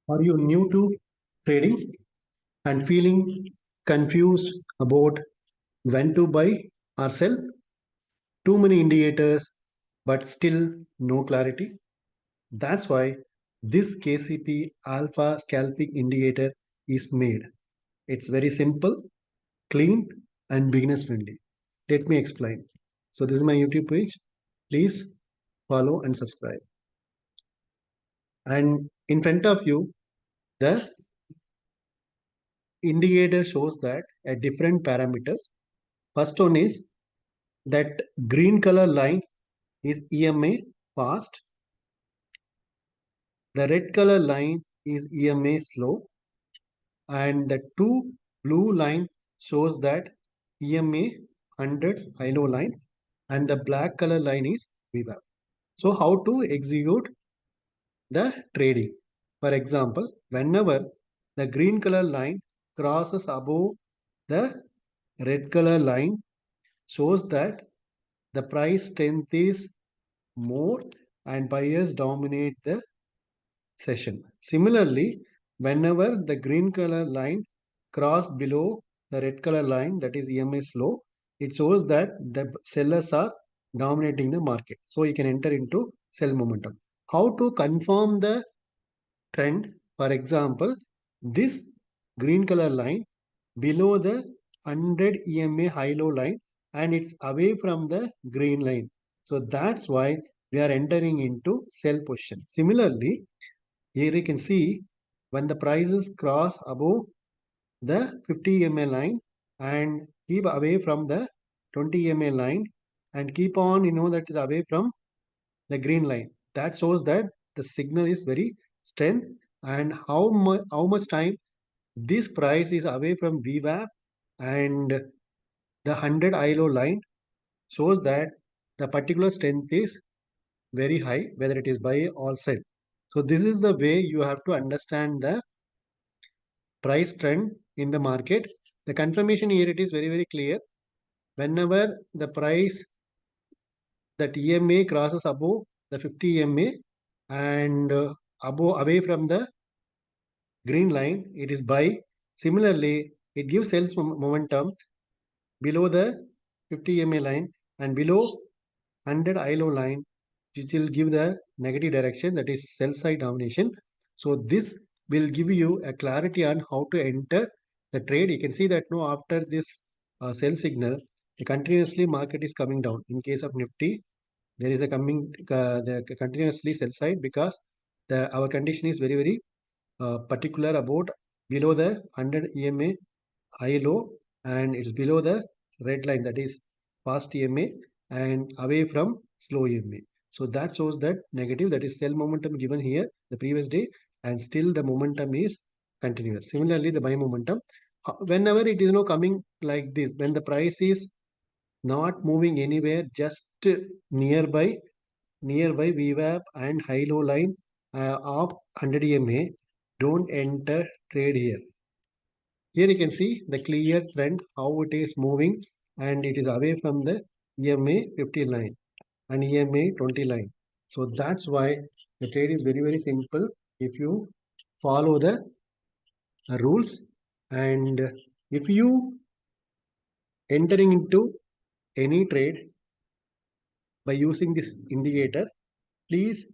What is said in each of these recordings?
Are you new to trading and feeling confused about when to buy or sell? Too many indicators, but still no clarity. That's why this KCP alpha scalping indicator is made. It's very simple, clean, and beginners friendly. Let me explain. So, this is my YouTube page. Please follow and subscribe. And in front of you, the indicator shows that at different parameters. First one is that green color line is EMA fast. The red color line is EMA slow. And the two blue line shows that EMA 100 high low line. And the black color line is VWAP. So how to execute the trading? For example, whenever the green color line crosses above the red color line, shows that the price strength is more and buyers dominate the session. Similarly, whenever the green color line cross below the red color line, that is EMS low, it shows that the sellers are dominating the market. So you can enter into sell momentum. How to confirm the trend? For example, this green color line below the 100 EMA high-low line and it's away from the green line. So that's why we are entering into sell position. Similarly, here you can see when the prices cross above the 50 EMA line and keep away from the 20 EMA line and keep on, that is away from the green line. That shows that the signal is very strength and how much time this price is away from VWAP and the 100 ILO line shows that the particular strength is very high, whether it is buy or sell. So this is the way you have to understand the price trend in the market. The confirmation here, it is very, very clear. Whenever the price that EMA crosses above the 50 EMA and away from the green line, it is buy. Similarly, it gives sales momentum below the 50 EMA line and below 100 ILO line, which will give the negative direction, that is sell side domination. So this will give you a clarity on how to enter the trade. You can see that now after this sell signal, the continuously market is coming down. In case of Nifty, there is a coming the continuously sell side because our condition is very, very particular about below the 100 EMA high low and it's below the red line, that is fast EMA and away from slow EMA. So that shows that negative, that is sell momentum given here the previous day and still the momentum is continuous. Similarly, the buy momentum, whenever it is coming like this, when the price is not moving anywhere, just nearby VWAP and high low line of 100 EMA, don't enter trade here. Here you can see the clear trend, how it is moving and it is away from the EMA 50 line and EMA 20 line. So that's why the trade is very, very simple if you follow the rules. And if you entering into any trade by using this indicator, please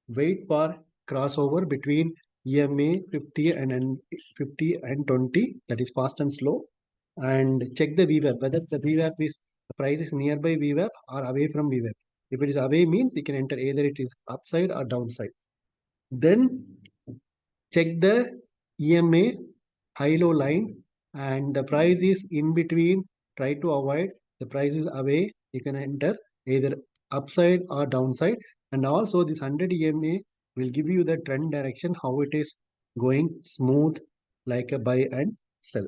wait for crossover between EMA 50 and 50 and 20, that is fast and slow, and check the VWAP whether the price is nearby VWAP or away from VWAP. If it is away, means you can enter either it is upside or downside. Then check the EMA high low line and the price is in between. Try to avoid the price is away. You can enter either upside or downside. And also this 100 EMA will give you the trend direction, how it is going smooth like a buy and sell.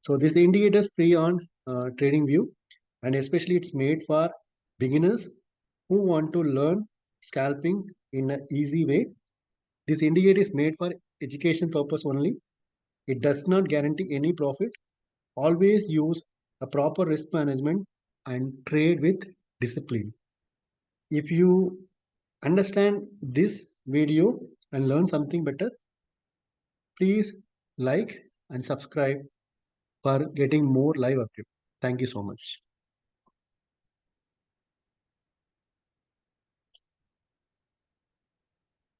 So this indicator is free on TradingView and especially it's made for beginners who want to learn scalping in an easy way. This indicator is made for education purpose only. It does not guarantee any profit. Always use a proper risk management and trade with discipline. If you understand this video and learn something better, Please like and subscribe for getting more live updates. Thank you so much.